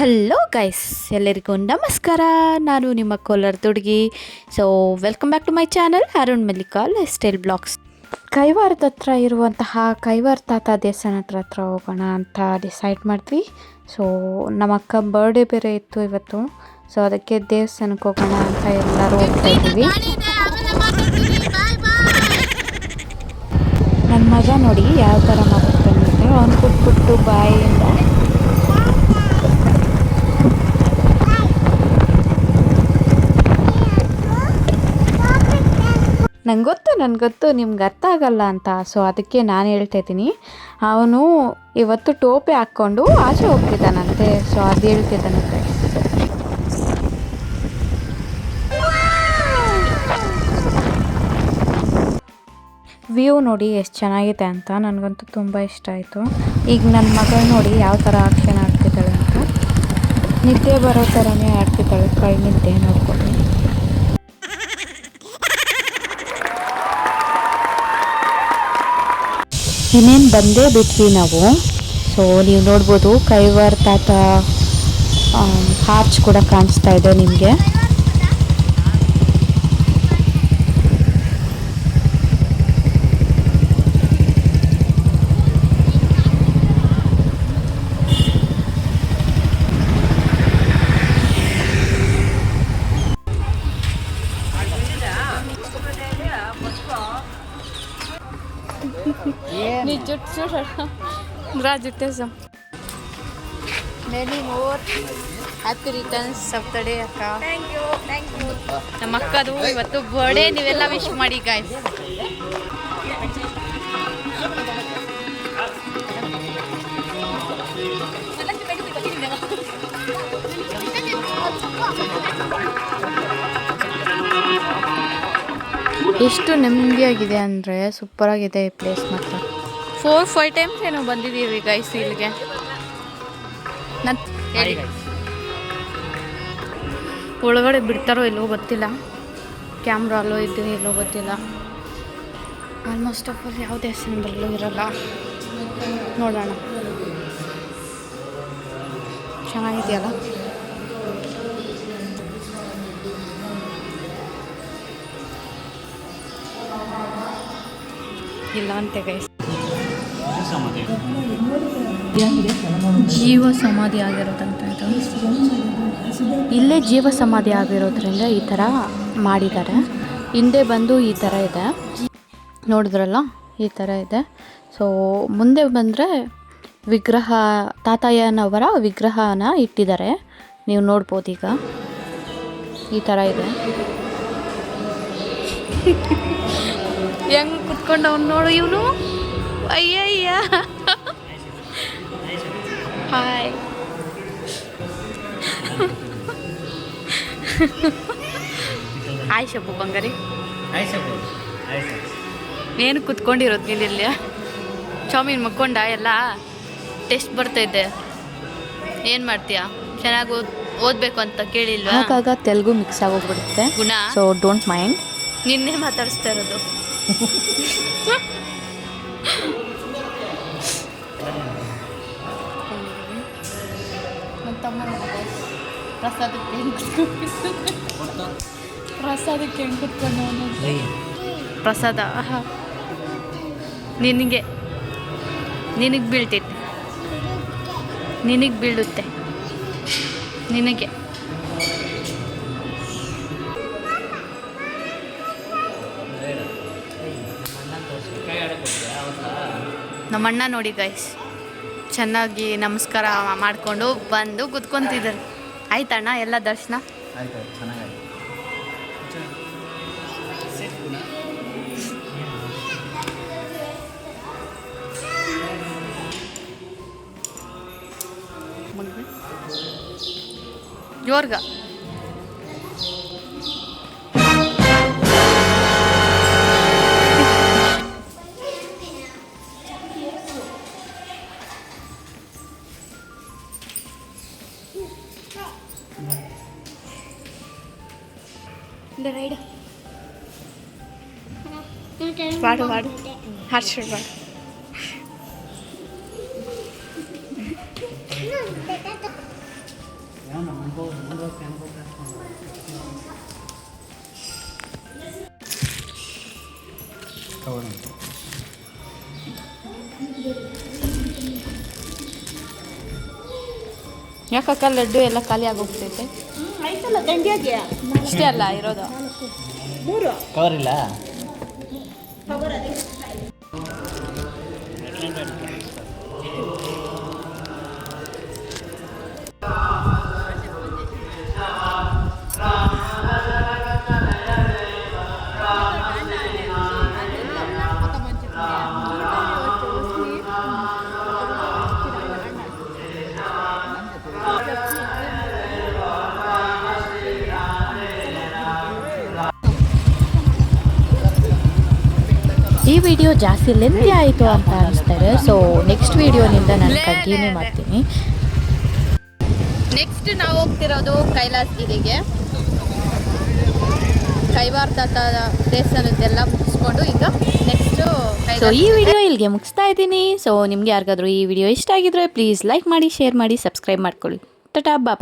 Hello guys, ಎಲ್ಲರಿಗೂ ನಮಸ್ಕಾರ. ನಾನು ನಿಮ್ಮ ಕೋಲಾರ ಹುಡುಗಿ. So welcome back to my channel Arun Mallika life style blogs. ಕೈವಾರದ ಹತ್ರ ಇರುವಂತಹ ಕೈವಾರ ತಾತ ದೇವಸ್ಥಾನದ ಹತ್ರ ಹೋಗೋಣ ಅಂತ ಡಿಸೈಡ್ ಮಾಡಿದ್ವಿ. ಸೊ ನಮ್ಮ ಅಕ್ಕ ಬರ್ಡೇ ಬೇರೆ ಇತ್ತು ಇವತ್ತು. ಸೊ ಅದಕ್ಕೆ ದೇವಸ್ಥಾನಕ್ಕೆ ಹೋಗೋಣ ಅಂತ ಎಲ್ಲರೂ ಹೋಗ್ತಾ ಇದ್ದೀವಿ. ನನ್ನ ಮಗ ನೋಡಿ ಯಾವ ಥರ ಮಾತಾಡ್ತಾನೆ ಅಂತ. ಅವ್ನು ಕೊಟ್ಬಿಟ್ಟು ಬಾಯಿಂದ ನನಗೆ ಗೊತ್ತು ನಿಮ್ಗೆ ಅರ್ಥ ಆಗಲ್ಲ ಅಂತ. ಸೊ ಅದಕ್ಕೆ ನಾನು ಹೇಳ್ತಾ ಇದ್ದೀನಿ. ಅವನು ಇವತ್ತು ಟೋಪಿ ಹಾಕ್ಕೊಂಡು ಆಚೆ ಹೋಗ್ತಿದ್ದಾನಂತೆ. ಸೊ ಅದು ಹೇಳ್ತಿದ್ದಾನಂತೆ. ವ್ಯೂ ನೋಡಿ ಎಷ್ಟು ಚೆನ್ನಾಗಿದೆ ಅಂತ. ನನಗಂತೂ ತುಂಬ ಇಷ್ಟ ಆಯಿತು. ಈಗ ನನ್ನ ಮಗಳು ನೋಡಿ ಯಾವ ಥರ ಆಕ್ಷನ್ ಆಡ್ತಿದ್ದಾಳೆ ಅಂತ. ನಿದ್ದೆ ಬರೋ ಥರನೇ ಆಡ್ತಿದ್ದಾಳೆ, ಕೈ ನಿದ್ದೆ ನೋಡ್ಕೊಂಡು. ಇನ್ನೇನು ಬಂದೇ ಬಿಟ್ವಿ ನಾವು. ಸೊ ನೀವು ನೋಡ್ಬೋದು ಕೈವಾರ ತಾತ ಆರ್ಚ್ ಕೂಡ ಕಾಣಿಸ್ತಾ ಇದೆ ನಿಮಗೆ. నీ జుట్టు చూడరా, రా జుట్టేసాం. Many more happy returns of the day ಅಕ್ಕ. Thank you. ನಮ್ಮ ಅಕ್ಕದು ಇವತ್ತು ಬರ್ಡೇ. ನೀವೆಲ್ಲ ವಿಶ್ ಮಾಡಿ ಗಾಯ್ಸ್. ಎಷ್ಟು ನೆಮ್ಮದಿಯಾಗಿದೆ ಅಂದರೆ ಸೂಪರಾಗಿದೆ ಈ ಪ್ಲೇಸ್ ಮಾತ್ರ. 4-5 ಟೈಮ್ಸ್ ಏನೋ ಬಂದಿದ್ದೀವಿ ಗೈಸ್ ಇಲ್ಲಿಗೆ. ಒಳಗಡೆ ಬಿಡ್ತಾರೋ ಎಲ್ಲೋ ಗೊತ್ತಿಲ್ಲ. ಕ್ಯಾಮ್ರಾ ಅಲ್ಲೋ ಇದ್ದೀವಿ ಎಲ್ಲೋ ಗೊತ್ತಿಲ್ಲ. ಆಲ್ಮೋಸ್ಟ್ ಆಫ್ ಆಲ್ ಯಾವ ದೇವಸ್ಥಾನದಲ್ಲೂ ಇರಲ್ಲ. ನೋಡೋಣ. ಚೆನ್ನಾಗಿದೆಯಲ್ಲ. ಇಲ್ಲ ಅಂತೆ ಗೈಸ್. ಜೀವ ಸಮಾಧಿ ಆಗಿರೋದಂತ ಇದು. ಇಲ್ಲೇ ಜೀವ ಸಮಾಧಿ ಆಗಿರೋದ್ರಿಂದ ಈ ಥರ ಮಾಡಿದ್ದಾರೆ. ಹಿಂದೆ ಬಂದು ಈ ಥರ ಇದೆ, ನೋಡಿದ್ರಲ್ಲ ಈ ಥರ ಇದೆ. ಸೊ ಮುಂದೆ ಬಂದರೆ ವಿಗ್ರಹ, ತಾತಯ್ಯನವರ ವಿಗ್ರಹನ ಇಟ್ಟಿದ್ದಾರೆ. ನೀವು ನೋಡ್ಬೋದು ಈಗ ಈ ಥರ ಇದೆ. ಹೆಂಗೆ ಕುತ್ಕೊಂಡು ಅವ್ನು ನೋಡು ಇವನು. ಅಯ್ಯಯ್ಯ ಹಾಯ್. ಹಾಯ್ ಶಬ್ಬು ಬಂಗಾರಿ. ಏನು ಕುತ್ಕೊಂಡಿರೋದು ನೀನಿಲ್ಲ? ಚಾಮಿನ್ ಮಕ್ಕೊಂಡ ಎಲ್ಲ ಟೆಸ್ಟ್ ಬರ್ತೈತೆ. ಏನು ಮಾಡ್ತೀಯಾ? ಚೆನ್ನಾಗಿ ಓದಬೇಕು ಅಂತ ಕೇಳಿಲ್ವಾ? ಆಗಾಗ ತೆಲುಗು ಮಿಕ್ಸ್ ಆಗೋಗ್ಬಿಡುತ್ತೆ ಗುಣ. So don't mind. ನಿನ್ನೆ ಮಾತಾಡಿಸ್ತಾ ಇರೋದು. ಪ್ರಸಾದಕ್ಕೆ ಹೆಂಗೆ ಕುತ್ಕೊಂಡು ಪ್ರಸಾದ ನಿನಗೆ ಬೀಳ್ತೈತೆ, ನಿನಗೆ ಬೀಳುತ್ತೆ, ನಿನಗೆ. ನಮ್ಮಣ್ಣ ನೋಡಿ ಗೈಸ್ ಚೆನ್ನಾಗಿ ನಮಸ್ಕಾರ ಮಾಡಿಕೊಂಡು ಬಂದು ಕುತ್ಕೊತಿದ್ದಾರೆ. ಆಯ್ತಣ್ಣ ಎಲ್ಲ ದರ್ಶನ? ಜೋರ್ಗ వాడు హర్షుడు వాడు. ಯಾಕಕ್ಕ ಲಡ್ಡು ಎಲ್ಲ ಖಾಲಿ ಆಗೋಗ್ತೈತೆ? ಆಯ್ತಲ್ಲ ದಂಡಿಯಾಗೆ ಇಷ್ಟೇ ಅಲ್ಲ ಇರೋದು. ಮೂರು ಕವರ್ ಇಲ್ಲ. ಕವರ್ ಅದೇ ಈ ವಿಡಿಯೋ ಜಾಸ್ತಿ ಲೆಂತಿ ಆಯಿತು ಅಂತ ಅನಿಸ್ತಾರೆ. ಸೊ ನೆಕ್ಸ್ಟ್ ವಿಡಿಯೋನಿಂದ ನಾನು ಕಂಟಿನ್ಯೂ ಮಾಡ್ತೀನಿ. ನೆಕ್ಸ್ಟ್ ನಾವು ಹೋಗ್ತಿರೋದು ಕೈಲಾಸಗಿರಿಗೆ. ಕೈವಾರ ತಾತ ದೇವಸ್ಥಾನದ್ದೆಲ್ಲ ಮುಗಿಸ್ಕೊಂಡು ಈಗ ನೆಕ್ಸ್ಟು. ಸೊ ಈ ವಿಡಿಯೋ ಇಲ್ಲಿಗೆ ಮುಗಿಸ್ತಾ ಇದ್ದೀನಿ. ಸೊ ನಿಮಗೆ ಯಾರಿಗಾದ್ರೂ ಈ ವಿಡಿಯೋ ಇಷ್ಟ ಆಗಿದ್ರೆ ಪ್ಲೀಸ್ ಲೈಕ್ ಮಾಡಿ, ಶೇರ್ ಮಾಡಿ, ಸಬ್ಸ್ಕ್ರೈಬ್ ಮಾಡ್ಕೊಳ್ಳಿ. ಟಾಟಾ ಬಾಬಾ.